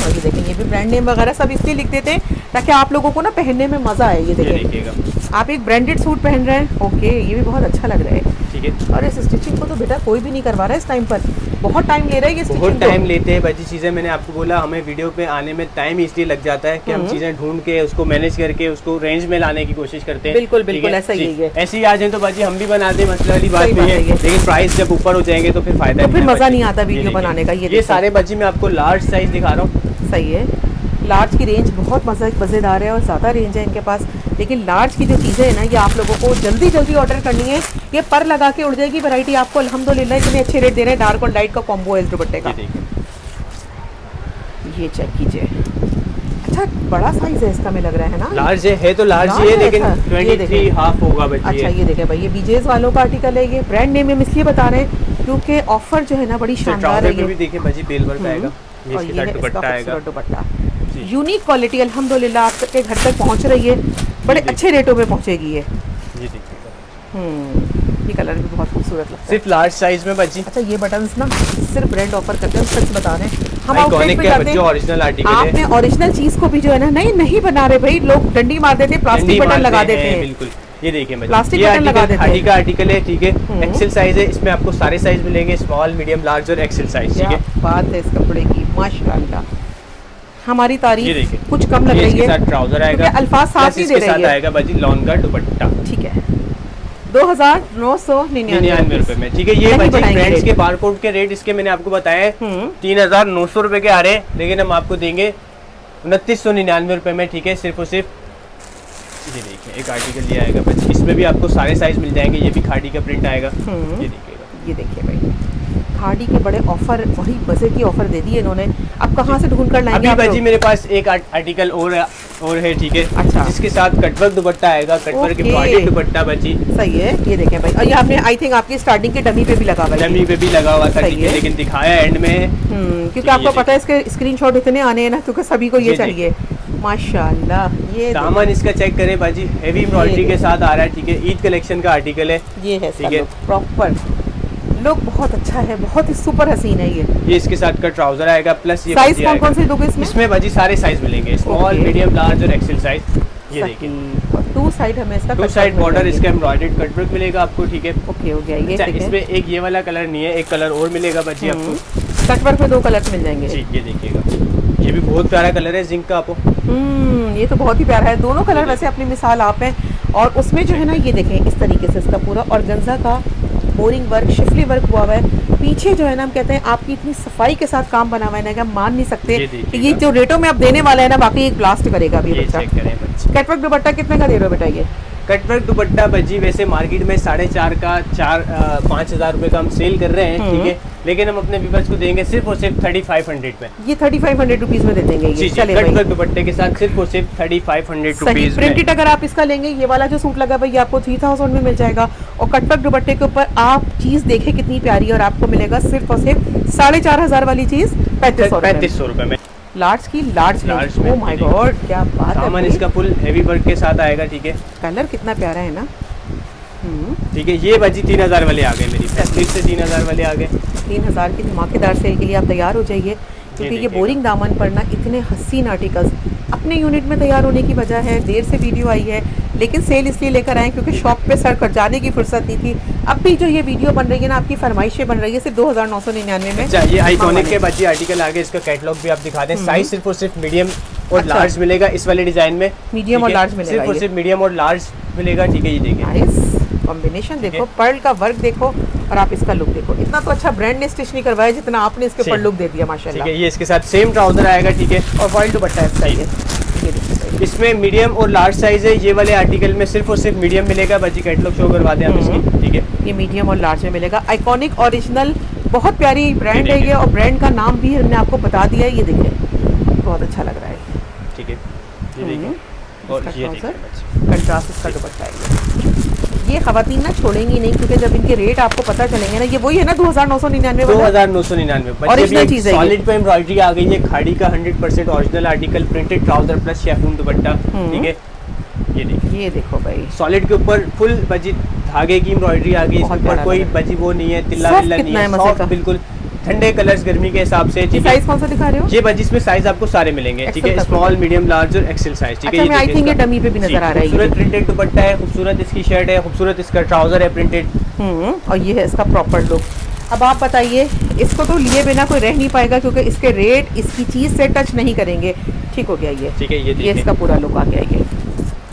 और ये देखें, ये भी ब्रांड नेम वगैरह सब इसलिए लिख देते हैं ताकि आप लोगों को ना पहनने में मजा आए। ये देखिए देखिएगा, आप एक ब्रांडेड सूट पहन रहे हैं, ओके, ये भी बहुत अच्छा लग रहा है। ठीक है। और इस स्टिचिंग को तो बेटा कोई भी नहीं करवा रहा है इस टाइम पर, बहुत टाइम ले रहा है ये बहुत स्टिचिंग टाइम लेते हैं बाजी चीज़ें। मैंने आपको बोला हमें वीडियो पे आने में टाइम इसलिए लग जाता है कि हम चीज़ें ढूंढ के उसको मैनेज करके उसको रेंज में लाने की कोशिश करते हैं। बिल्कुल बिल्कुल ऐसा ही है। ऐसे ही आ जाए तो बाजी हम भी बनाते हैं, मसला वाली बात नहीं है, लेकिन प्राइस जब ऊपर हो जाएंगे तो फिर फायदा तो फिर मजा नहीं आता वीडियो बनाने का। ये सारे बाजी मैं आपको लार्ज साइज दिखा रहा हूँ। सही है, लार्ज की रेंज बहुत मज़ेदार है और ज़्यादा रेंज है इनके पास। लेकिन लार्ज की जो चीज़ें हैं ना, ये आप लोगों को जल्दी जल्दी ऑर्डर करनी है। ये पर लगा के उड़ जाएगी वैरायटी आपको। अल्हम्दुलिल्लाह इतने अच्छे रेट दे रहे हैं। डार्क और लाइट का कॉम्बो है इस दुपट्टे का। ये चेक कीजिए, अच्छा बड़ा साइज है इसका, में लग रहा है ना। लार्ज है तो लार्ज ही है, लेकिन 23 हाफ होगा बच्ची। अच्छा ये देखें भाई, ये बीजेस वालों का आर्टिकल है। ये ब्रांड नेम हम इसलिए बता रहे हैं क्योंकि ऑफर जो है ना बड़ी शानदार है। ये भी देखिए बच्ची बेल वर्क आएगा, ये इसके साथ दुपट्टा आएगा। दुपट्टा यूनिक क्वालिटी अल्हम्दुलिल्लाह आपके घर तक पहुंच रही है, बड़े अच्छे रेटों में पहुंचेगी ये। ये देखिए, ये कलर भी बहुत खूबसूरत लगता है। सिर्फ लार्ज साइज में बच्ची। अच्छा ये बटन्स ना सिर्फ ब्रांड ऑफर करते हैं, सच बता रहे हैं। हम आइकॉनिक के बच्चे ओरिजिनल आर्टिकल है। आपने ओरिजिनल चीज को भी जो है ना नहीं बना रहे भाई, लोग डंडी मार देते हैं, प्लास्टिक बटन लगा देते हैं। बिल्कुल, ये देखिए प्लास्टिक बटन लगा देते हैं। खादी का आर्टिकल है, ठीक है। एक्सेल साइज है, इसमें आपको सारे साइज मिलेंगे, स्मॉल, मीडियम, लार्ज और एक्सेल साइज। ठीक है, बात है इस कपड़े की, माशाल्लाह हमारी तारीफ कुछ कम लग रही है। इसके साथ ट्राउजर आएगा, अल्फाज साफ नहीं दे रही है। साथ आएगा बाजी लॉन का दुपट्टा। ठीक है, 2999 रुपए में। ठीक है, ये बाजी ब्रांड्स के बारकोड के रेट इसके मैंने आपको बताया 3900 रुपए के आ रहे हैं, लेकिन हम आपको देंगे 2999 रुपए में। ठीक है, सिर्फ और सिर्फ। ये देखिए एक आर्टिकल ये आएगा बच्चे, इसमें भी आपको सारे साइज मिल जाएंगे। ये भी खादी का प्रिंट आएगा। ये देखिएगा, ये देखिए भाई खादी के बड़े ऑफर, बड़ी मजे की ऑफर दे दी इन्होंने। अब कहाँ से ढूंढ कर लाएंगे? अभी बाजी मेरे पास एक आर्टिकल और है, ठीक है। अच्छा, जिसके साथ कटवर्क दुपट्टा आएगा, कटवर्क एम्ब्रॉयडर्ड दुपट्टा बची। सही है, ये देखें भाई। और ये आपने आई थिंक आपकी स्टार्टिंग के डमी पे भी लगा हुआ है। डमी पे भी लगा हुआ था, ठीक है, लेकिन दिखाया एंड में। क्योंकि आपको पता है इसके स्क्रीनशॉट इतने आने हैं ना, क्योंकि सभी को ये चाहिए। माशाल्लाह, ये दामन इसका चेक करें बाजी, हेवी एम्ब्रॉयडरी के साथ आ रहा है। ठीक है, ईद कलेक्शन का आर्टिकल है। ये है, ठीक है, प्रॉपर लुक बहुत अच्छा है, बहुत ही सुपर हसीन है ये। इसके साथ का ट्राउजर आएगा, प्लस ये साइज कौन से दोगे इसमें? इसमें बाजी सारे साइज मिलेंगे, स्मॉल, मीडियम, लार्ज और एक्सेल साइज। ये देखिए, टू साइड हमें इसका टू साइड बॉर्डर इसका एम्ब्रॉयडर्ड कटवर्क मिलेगा आपको। ठीक है, ओके हो गया ये। अच्छा, इसमें एक ये वाला कलर नहीं है, एक कलर और मिलेगा बाजी आपको। कटवर्क में 2 कलर मिल जाएंगे। जी, ये देखिएगा, ये भी बहुत प्यारा कलर है, जिंक का आपको। ये तो बहुत ही प्यारा है। दोनों कलर वैसे अपनी मिसाल आप हैं। और उसमें जो है ना, ये देखें इस तरीके से इसका पूरा ऑर्गेन्जा का बोरिंग वर्क, शिफली वर्क हुआ हुआ है। पीछे जो है ना, हम कहते हैं आपकी इतनी सफाई के साथ काम बना हुआ है ना कि हम मान नहीं सकते कि ये जो रेटों में आप देने वाला है ना, बाकी एक ब्लास्ट करेगा अभी बच्चा। कटवर्क दुपट्टा कितने का दे रहे हो बेटा ये? कटवर्क दुपट्टा बजी वैसे मार्केट में 4.5 का 5,000 रुपए का हम सेल कर रहे हैं। ठीक है, लेकिन हम अपने व्यूअर्स को देंगे सिर्फ और सिर्फ 3500 में। ये 3500 रुपीज में दे देंगे ये। चले कटवर्क दुपट्टे के साथ सिर्फ और सिर्फ 3500 रुपीज। प्रिंटेड अगर आप इसका लेंगे, ये वाला जो सूट लगा भाई, ये आपको 3000 में मिल जाएगा। और कटवर्क दुपट्टे के ऊपर आप चीज देखें कितनी प्यारी है, और आपको मिलेगा सिर्फ और सिर्फ 4500 वाली चीज 3500 रुपए में। लार्ज की लार्ज में। ओह माय गॉड, क्या बात है। सामान इसका फुल हेवी वर्क के साथ आएगा। ठीक है, कलर कितना प्यारा है ना। ठीक है, ये बाजी 3000 वाले आ गए मेरी, फिर से 3000 वाले आ गए। 3000 की धमाकेदार सेल के लिए आप तैयार हो जाइए, क्योंकि ये बोरिंग दामन पर ना इतने हसीन आर्टिकल्स अपने यूनिट में तैयार होने की वजह है। देर से वीडियो आई है, लेकिन सेल इसलिए लेकर आए क्योंकि शॉप पे सर कर जाने की फुर्सत नहीं थी। अब भी जो ये वीडियो बन रही है ना, आपकी फरमाइशें बन रही है सिर्फ 2999 में। अच्छा, ये आइकॉनिक के बाजी आर्टिकल आगे, इसका कैटलॉग भी आप दिखा दें। साइज सिर्फ और सिर्फ मीडियम और लार्ज मिलेगा इस वाले डिजाइन में। मीडियम और लार्ज मिलेगा, सिर्फ और सिर्फ मीडियम और लार्ज मिलेगा। ठीक है, ये देखिए कॉम्बिनेशन देखो, पर्ल का वर्क देखो, और आप इसका लुक देखो। इतना तो अच्छा ब्रांड ने स्टिच नहीं करवाया जितना आपने इसके ऊपर लुक दे दिया माशाल्लाह। ठीक है, ये इसके साथ सेम ट्राउजर आएगा। ठीक है, और वाइट दुपट्टा है इसका। ये इसमें मीडियम और लार्ज साइज है। ये वाले आर्टिकल में सिर्फ और सिर्फ मीडियम मिलेगा। बाजी कैटलॉग शो करवा दें आप इसकी। ठीक है, ये मीडियम और लार्ज में मिलेगा। आइकॉनिक ओरिजिनल बहुत प्यारी ब्रांड है ये, और ब्रांड का नाम भी हमने आपको बता दिया है। ये देखिए बहुत अच्छा लग रहा है। ठीक है, ये देखिए, और ये कंट्रास्ट इसका दुपट्टा है। ये खवातीन ना छोड़ेंगी नहीं, क्योंकि जब इनके रेट आपको पता चलेंगे ना, ये वही है ना 2999 2999 ओरिजिनल चीज है। सॉलिड पे एम्ब्रॉयडरी आ गई है, खाड़ी का 100% original article, printed trouser plus chiffon दुपट्टा। ठीक है, ये देखिए, ये देखो भाई, सॉलिड के ऊपर फुल बजी धागे की एम्ब्रॉयडरी आ गई। इसके ऊपर कोई बजी वो नहीं है, तिल्ला विल्ला नहीं है, सॉफ्ट बिल्कुल ठंडे कलर्स गर्मी के हिसाब से, ठीक है। साइज कौन सा दिखा रहे हो? ये बाजी इसमें साइज आपको सारे मिलेंगे, ठीक है, स्मॉल, मीडियम, लार्ज और एक्सेल साइज, ठीक है। अच्छा, आई थिंक ये डमी पे भी नजर आ रहा है। खूबसूरत प्रिंटेड दुपट्टा है, खूबसूरत इसकी शर्ट है, खूबसूरत इसका ट्राउजर है प्रिंटेड, और ये है इसका प्रॉपर लुक। अब आप बताइए, इसको तो लिए बिना कोई रह नहीं पाएगा क्योंकि इसके रेट इसकी चीज से टच नहीं करेंगे। ठीक हो गया ये, ठीक है। ये इसका पूरा लुक आ गया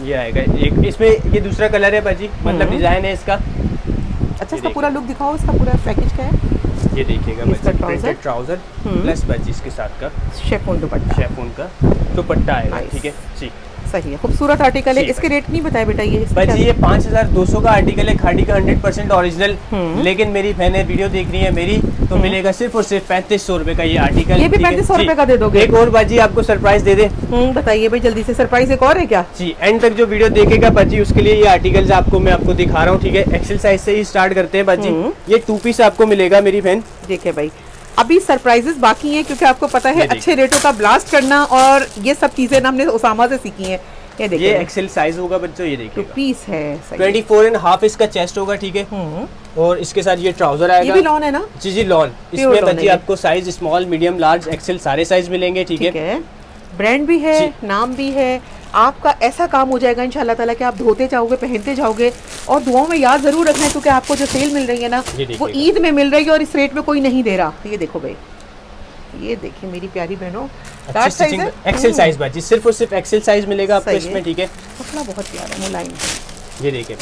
ये आएगा एक, इसमें ये दूसरा कलर है बाजी, मतलब डिजाइन है इसका। अच्छा, इसका पूरा लुक दिखाओ, इसका पूरा पैकेज क्या है? ये देखिएगा बाजी, प्रिंटेड ट्राउजर प्लस बाजी इसके साथ का शेफून दुपट्टा, शेफून का दुपट्टा आएगा, ठीक है जी। सही है, खूबसूरत आर्टिकल है। इसके रेट नहीं बताए बेटा? ये बाजी ये 5200 का आर्टिकल है, खाड़ी का 100% ओरिजिनल। लेकिन मेरी बहनें वीडियो देख रही है मेरी, तो मिलेगा सिर्फ और सिर्फ 3500 रुपए का ये आर्टिकल। ये भी 3500 रुपए का दे दोगे? एक और बाजी आपको सरप्राइज दे दे। बताइए भाई जल्दी से, सरप्राइज एक और है क्या? जी, एंड तक जो वीडियो देखेगा बाजी उसके लिए ये आर्टिकल्स आपको मैं आपको दिखा रहा हूँ, ठीक है। एक्सेल साइज से ही स्टार्ट करते हैं बाजी। ये 2 पीस आपको मिलेगा मेरी बहन। देखिए भाई, अभी सरप्राइजेस बाकी हैं क्योंकि आपको पता है अच्छे रेटों का ब्लास्ट करना और ये सब चीजें ना हमने उसामा से सीखी हैं। ये देखिए, ये एक्सेल साइज होगा बच्चों, ये देखिए 2 पीस है, 24.5 इसका चेस्ट होगा, ठीक है। और इसके साथ ये ट्राउजर आएगा। ये भी लॉन है ना? जी जी, लॉन। इसमें बच्ची आपको size small, medium, large, XL सारे साइज मिलेंगे, ठीक है। ब्रांड भी है, नाम भी है, आपका ऐसा काम हो जाएगा इंशाल्लाह ताला कि आप धोते जाओगे, पहनते जाओगे। और दुआओं में याद जरूर रखना है क्योंकि आपको जो सेल मिल रही है ना वो ईद में मिल रही है और इस रेट में कोई नहीं दे रहा। ये देखो भाई, ये देखिए मेरी प्यारी बहनों, लार्ज साइज है, एक्सेल साइज बाजी, सिर्फ और सिर्फ एक्सेल साइज मिलेगा आपको इसमें, ठीक है। कपड़ा बहुत प्यारा है, मुलायम। ये देखिए,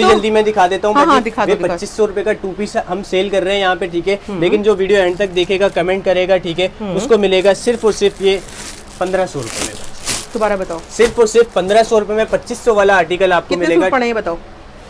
जल्दी मैं दिखा देता हूँ। 2500 रुपए का 2 पीस हम सेल कर रहे हैं यहाँ पे, ठीक है। लेकिन जो वीडियो एंड तक देखेगा, कमेंट करेगा, ठीक है, उसको मिलेगा सिर्फ और सिर्फ ये 1500 रुपए में। दोबारा बताओ। सिर्फ और सिर्फ 1500 रुपए में 2500 वाला आर्टिकल आपको मिलेगा। कितने सूट बताओ?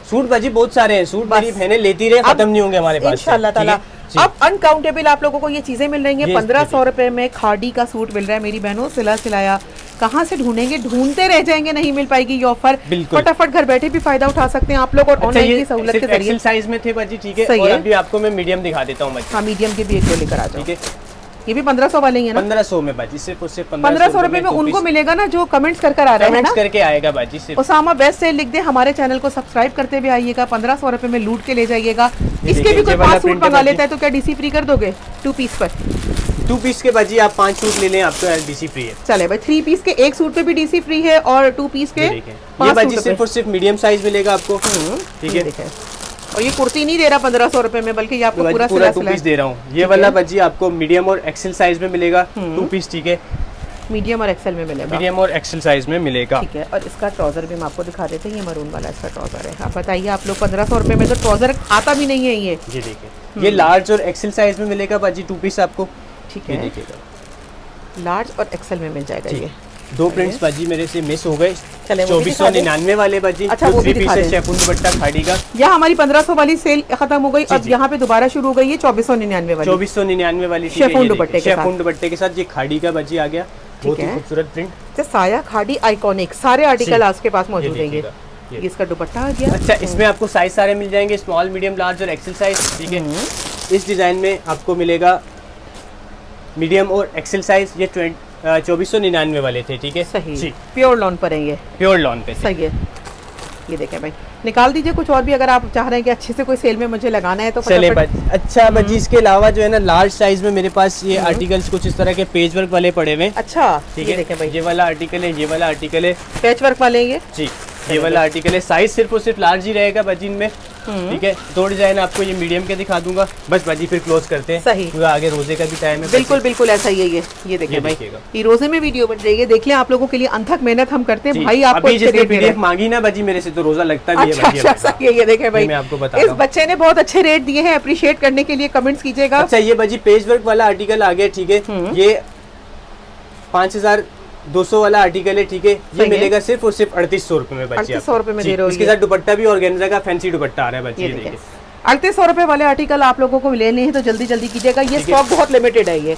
सूट बाजी बहुत सारे हैं, सूट मेरी बहनें लेती रहे, खत्म नहीं होंगे हमारे पास इंशाल्लाह ताला। अब अनकाउंटेबल आप लोगों को ये चीजें मिल रही हैं। 1500 रुपए में खाड़ी का सूट मिल रहा है मेरी बहनों, सिला सिलाया। कहाँ से ढूंढेंगे, ढूंढते रह जाएंगे, नहीं मिल पाएगी ये ऑफर। फटाफट घर बैठे भी फायदा उठा सकते हैं आप लोग और ऑनलाइन की सहूलत के जरिए। एक्सेल साइज में थे बाजी, ठीक है। और अभी आपको मैं मीडियम दिखा देता हूँ। हाँ, मीडियम के भी एक दो लेकर आ जाओ, ठीक है। ये भी 1500 वाले ही है ना? 1500 में बाजी, सिर्फ और सिर्फ 1500 रुपए में उनको मिलेगा ना जो कमेंट्स कर आ रहे हैं ना, करके आएगा बाजी। सिर्फ उसामा बेस्ट सेल लिख दे, हमारे चैनल को सब्सक्राइब करते भी आइएगा। 1500 रुपए में लूट के ले जाइएगा। इसके भी कोई 5 सूट मंगा लेता है तो क्या डीसी फ्री कर दोगे 2 पीस पर? 2 पीस के बाजी आप 5 सूट ले लें, आपको डीसी फ्री है। चले भाई, 3 पीस के 1 सूट पे भी डीसी फ्री है और 2 पीस के ये बाजी सिर्फ और सिर्फ मीडियम साइज मिलेगा आपको, ठीक है। और ये कुर्ती नहीं दे रहा 1500 रुपए में, बल्कि ये आपको पूरा 2 पीस दे रहा हूँ। ये वाला बाजी आपको मीडियम और एक्सेल साइज में मिलेगा, 2 पीस, ठीक है। मीडियम और एक्सेल में मिलेगा, मीडियम और एक्सेल साइज में मिलेगा, ठीक है। और इसका ट्राउजर भी हम आपको दिखा देते हैं, ये मरून वाला इसका ट्राउजर है। आप बताइए, आप लोग 1500 रुपए में तो ट्राउजर आता भी नहीं है ये। जी देखिए, ये लार्ज और एक्सेल साइज में मिलेगा बाजी, 2 पीस आपको, ठीक है। देखिएगा, लार्ज और एक्सेल में मिल जाएगा ये। 2 प्रिंट्स बाजी मेरे से मिस हो गए, 2499 वाले बाजी। अच्छा, वो भी दिखा दें। शेफून दुपट्टा खाड़ी का। यहाँ हमारी 1500 वाली सेल खत्म हो गई, अब यहाँ पे दोबारा शुरू हो गई है 2499 वाली। 2499 वाली शेफून दुपट्टे के साथ ये खाड़ी का बाजी आ गया, बहुत ही खूबसूरत प्रिंट। साया खाड़ी आइकॉनिक, सारे आर्टिकल आपके पास मौजूद हैं। ये इसका दुपट्टा आ गया। अच्छा, इसमें आपको साइज सारे मिल जाएंगे, स्मॉल, मीडियम, लार्ज और एक्सेल साइज, ठीक है। इस डिजाइन में आपको मिलेगा मीडियम और एक्सेल साइज। ये 2499 वाले थे, ठीक है। सही, प्योर लॉन पर है ये, प्योर लॉन पे, सही है। ये देखें भाई, निकाल दीजिए कुछ और भी अगर आप चाह रहे हैं कि अच्छे से कोई सेल में मुझे लगाना है तो चले। अच्छा बाजी, इसके अलावा जो है ना लार्ज साइज में मेरे पास ये आर्टिकल्स कुछ इस तरह के पेज वर्क वाले पड़े हुए हैं। अच्छा, ठीक है, देखें भाई, ये वाला आर्टिकल है, ये वाला आर्टिकल है, पैच वर्क वाले ये जी। ये वाला आर्टिकल है, साइज सिर्फ और सिर्फ लार्ज ही रहेगा बाजी इनमें, ठीक है। 2 डिजाइन आपको ये मीडियम के दिखा दूंगा, बस बाजी फिर क्लोज करते हैं। सही, पूरा आगे रोजे का भी टाइम है। बिल्कुल बिल्कुल ऐसा ही है ये देखिए भाई, ये रोजे में वीडियो बन रही है, देख लें। आप लोगों के लिए अनथक मेहनत हम करते हैं भाई। आपको पीडीएफ मांगी ना बाजी मेरे से तो रोजा लगता भी है। अच्छा, ये देखें भाई, मैं आपको बता इस बच्चे ने बहुत अच्छे रेट दिए हैं, अप्रिशिएट करने के लिए कमेंट्स कीजिएगा। अच्छा, ये बाजी पेज वर्क वाला आर्टिकल आ गया, ठीक है। ये 5200 वाला आर्टिकल है, ठीक है। ये मिलेगा सिर्फ और सिर्फ 3800 रुपए में बाजी। 3800 रुपए में दे रहे हो। इसके साथ दुपट्टा भी ऑर्गेन्जा का फैंसी दुपट्टा आ रहा है बाजी, ये देखिए। 3800 रुपए वाले आर्टिकल आप लोगों को लेने हैं तो जल्दी जल्दी कीजिएगा, ये स्टॉक बहुत लिमिटेड है ये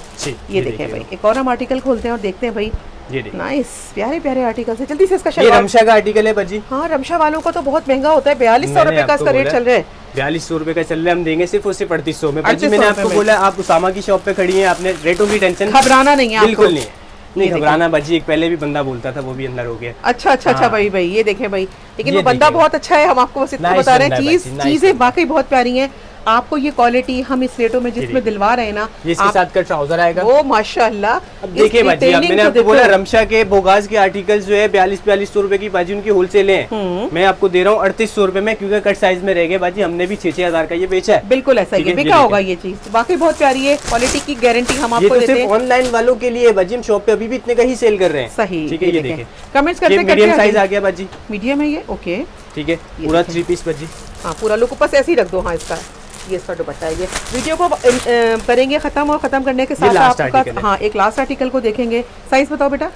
देखें भाई। एक और हम आर्टिकल खोलते हैं और देखते हैं भाई। ये नाइस, प्यारे प्यारे आर्टिकल है। जल्दी से इसका ये रमशा का आर्टिकल है बाजी। हाँ, रमशा वालों का तो बहुत महंगा होता है, 4200 रुपए का इसका रेट चल रहा है। 4200 रुपए का चल रहा है, हम देंगे सिर्फ और सिर्फ 3800 में बाजी। मैंने आपको बोला, आप उसामा की शॉप पे खड़ी हैं, आपने रेटों की टेंशन घबराना नहीं है, बिल्कुल नहीं है। नहीं घबराना बाजी, एक पहले भी बंदा बोलता था, वो भी अंदर हो गया। अच्छा भाई भाई, ये देखें भाई, लेकिन वो बंदा बहुत अच्छा है, हम आपको बस इतना बता रहे हैं। चीजें वाकई बहुत प्यारी हैं। आपको ये क्वालिटी हम इस रेटों में जिसमें दिलवा रहे हैं ना, ये इसके साथ का ट्राउजर आएगा। वो माशाल्लाह। अब देखिए बाजी, अब मैंने आपको बोला रमशा के बोगास के आर्टिकल्स जो है 4200 रुपए की बाजी उनकी होलसेल है, मैं आपको दे रहा हूँ 3800 रुपए में, क्योंकि कट साइज में रह गए बाजी। हमने भी 6-6 का ये बेचा है। बिल्कुल ऐसा ही बिका होगा ये चीज, वाकई बहुत प्यारी है, क्वालिटी की गारंटी हम आपको देते हैं। ऑनलाइन वालों के लिए बाजी हम शॉप पे अभी भी इतने का ही सेल कर रहे हैं। सही, ठीक है, ये देखिए कमेंट्स करते मीडियम साइज आ गया बाजी, मीडियम है ये, ओके ठीक है, पूरा 3 पीस बाजी। हाँ पूरा लुक ऊपर से ऐसे ही रख दो। हाँ इसका ये इसका दुपट्टा है। ये वीडियो को करेंगे खत्म, और खत्म करने के साथ आपका हाँ एक लास्ट आर्टिकल को देखेंगे। साइज बताओ बेटा।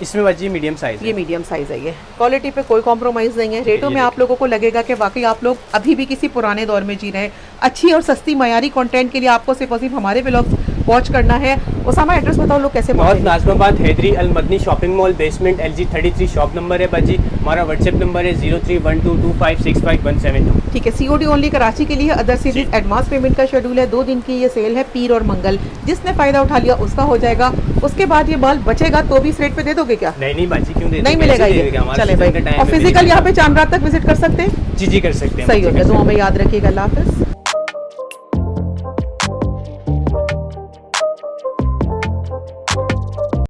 इसमें बाजी मीडियम साइज, ये मीडियम साइज है। ये क्वालिटी पे कोई कॉम्प्रोमाइज नहीं है। रेटों में आप लोगों को लगेगा कि वाकई आप लोग अभी भी किसी पुराने दौर में जी रहे हैं। अच्छी और सस्ती मयारी कंटेंट के लिए आपको सिर्फ और सिर्फ हमारे व्लॉग वॉच करना है। उसामा एड्रेस बताओ लोग कैसे पहुंचे। Nazimabad Haidery Al Madni shopping mall basement LG 33 shop number है बाजी। हमारा व्हाट्सएप नंबर है 0312256517। ठीक है, COD ओनली कराची के लिए। अदर सिटीज एडवांस पेमेंट का शेड्यूल है। 2 दिन की ये सेल है, पीर और मंगल। जिसने फायदा उठा लिया उसका हो जाएगा। उसके बाद ये माल बचेगा तो भी इस रेट पे दे दोगे क्या? नहीं बाजी, क्यों दे, नहीं मिलेगा ये। चले भाई, और फिजिकल यहाँ पे चांद रात तक विजिट कर सकते हैं। जी कर सकते हैं। सही हो गया, दुआ में याद रखिएगा। अल्लाह हाफिज़।